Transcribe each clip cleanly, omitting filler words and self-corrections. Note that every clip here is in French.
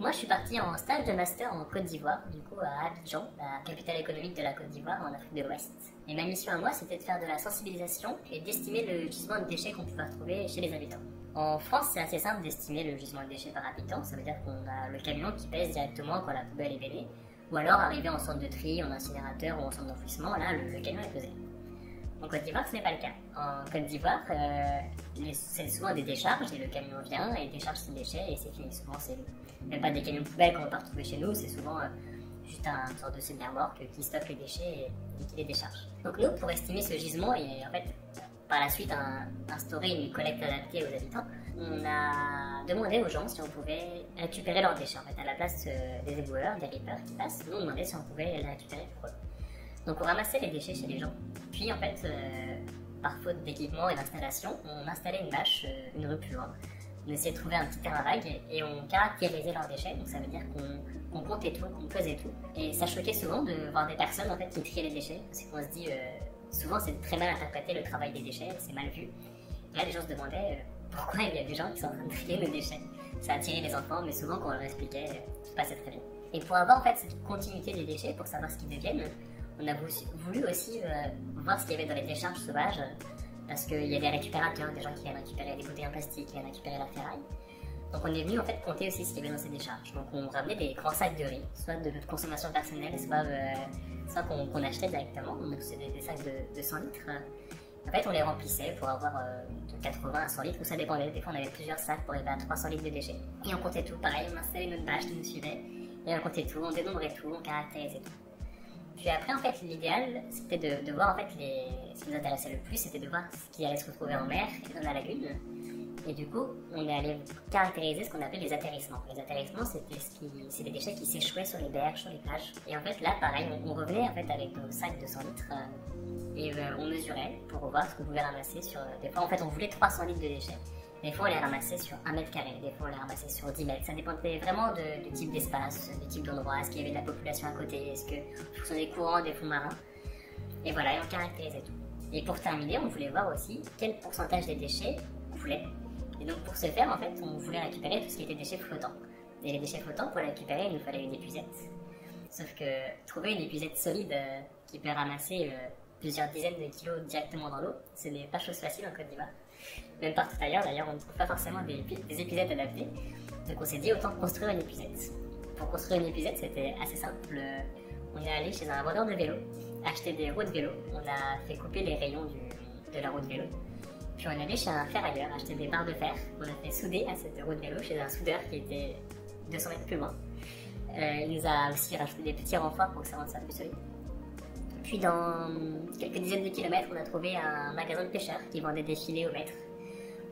moi je suis parti en stage de master en Côte d'Ivoire, du coup à Abidjan, la capitale économique de la Côte d'Ivoire en Afrique de l'Ouest. Et ma mission à moi c'était de faire de la sensibilisation et d'estimer le gisement de déchets qu'on pouvait retrouver chez les habitants. En France c'est assez simple d'estimer le gisement de déchets par habitant, ça veut dire qu'on a le camion qui pèse directement quand la poubelle est bêlée, ou alors arrivé en centre de tri, en incinérateur ou en centre d'enfouissement, là le camion est pesé. En Côte d'Ivoire, ce n'est pas le cas. En Côte d'Ivoire, c'est souvent des décharges et le camion vient et décharge ses déchets et c'est fini. Souvent, c'est même pas des camions poubelles qu'on va pas retrouver chez nous, c'est souvent juste un sorte de semi-remorque qui stocke les déchets et qui les décharge. Donc nous, pour estimer ce gisement et en fait, par la suite, instaurer une collecte adaptée aux habitants, on a demandé aux gens si on pouvait récupérer leurs déchets. En fait, à la place des éboueurs, des rippers qui passent, nous on demandait si on pouvait les récupérer pour eux. Donc on ramassait les déchets chez les gens. Puis en fait, par faute d'équipement et d'installation, on installait une bâche une rue plus loin. On essayait de trouver un petit terrain vague et on caractérisait leurs déchets. Donc ça veut dire qu'on comptait tout, qu'on pesait tout. Et ça choquait souvent de voir des personnes en fait qui triaient les déchets. Parce qu'on se dit, souvent c'est très mal interprété le travail des déchets, c'est mal vu. Et là les gens se demandaient pourquoi il y a des gens qui sont en train de trier nos déchets. Ça attirait les enfants, mais souvent quand on leur expliquait, ça passait très bien. Et pour avoir en fait cette continuité des déchets, pour savoir ce qu'ils deviennent, on a voulu aussi voir ce qu'il y avait dans les décharges sauvages, parce qu'il y a des récupérateurs, des gens qui viennent récupérer des bouteilles en plastique, qui viennent récupérer la ferraille. Donc on est venu en fait compter aussi ce qu'il y avait dans ces décharges. Donc on ramenait des grands sacs de riz, soit de notre consommation personnelle, soit qu'on achetait directement. Donc c'est des sacs de 100 litres. En fait on les remplissait pour avoir de 80 à 100 litres, ou ça dépendait. Des fois on avait plusieurs sacs pour arriver à 300 litres de déchets. Et on comptait tout, pareil, on installait notre bâche qui nous suivait, et on comptait tout, on dénombrait tout, on caractérisait tout. Puis après, en fait, l'idéal, c'était de voir, en fait, ce qui nous intéressait le plus, c'était de voir ce qui allait se retrouver en mer et dans la lagune. Et du coup, on est allé caractériser ce qu'on appelle les atterrissements. Les atterrissements, c'est des déchets qui s'échouaient sur les berges, sur les plages. Et en fait, là, pareil, on revenait, en fait, avec nos sacs de 100 litres et on mesurait pour voir ce qu'on pouvait ramasser sur... Des fois, en fait, on voulait 300 litres de déchets. Des fois, on les ramassait sur 1 mètre carré, des fois, on les ramassait sur 10 mètres. Ça dépendait vraiment du type d'espace, du type d'endroit, est-ce qu'il y avait de la population à côté, est-ce que en fonction des courants, des fonds marins. Et voilà, et on caractérisait tout. Et pour terminer, on voulait voir aussi quel pourcentage des déchets on voulait. Et donc, pour ce faire, en fait, on voulait récupérer tout ce qui était déchets flottants. Et les déchets flottants, pour les récupérer, il nous fallait une épuisette. Sauf que trouver une épuisette solide qui peut ramasser plusieurs dizaines de kilos directement dans l'eau, ce n'est pas chose facile en Côte d'Ivoire. Même partout ailleurs, d'ailleurs, on ne trouve pas forcément des épuisettes adaptées. Donc on s'est dit autant construire une épuisette. Pour construire une épuisette, c'était assez simple. On est allé chez un vendeur de vélo, acheter des roues de vélo. On a fait couper les rayons de la roue de vélo. Puis on est allé chez un ferrailleur, acheter des barres de fer. On a fait souder à cette roue de vélo chez un soudeur qui était 200 mètres plus loin. Il nous a aussi rajouté des petits renforts pour que ça rende ça plus solide. Puis dans quelques dizaines de kilomètres, on a trouvé un magasin de pêcheurs qui vendait des filets au mètre.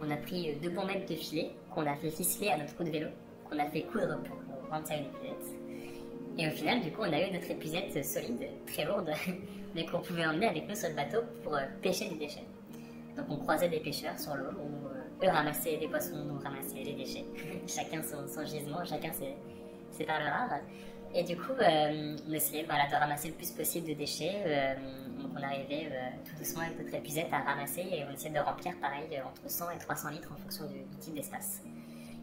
On a pris 2 bons mètres de filets qu'on a fait ficeler à notre roue de vélo, qu'on a fait coudre pour rendre ça une épuisette. Et au final, du coup, on a eu notre épuisette solide, très lourde, mais qu'on pouvait emmener avec nous sur le bateau pour pêcher des déchets. Donc on croisait des pêcheurs sur l'eau, où eux ramassaient des poissons, nous ramassaient les déchets. Chacun son gisement, chacun ses perles rares. Et du coup, on essayait de ramasser le plus possible de déchets. Donc on arrivait tout doucement avec notre épuisette à ramasser et on essayait de remplir pareil entre 100 et 300 litres en fonction du type d'espace.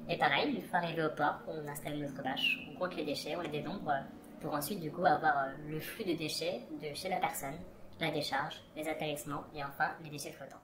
Et pareil, une fois arrivé au port, on installe notre bâche, on compte les déchets, on les dénombre pour ensuite du coup avoir le flux de déchets de chez la personne, la décharge, les atterrissements et enfin les déchets flottants.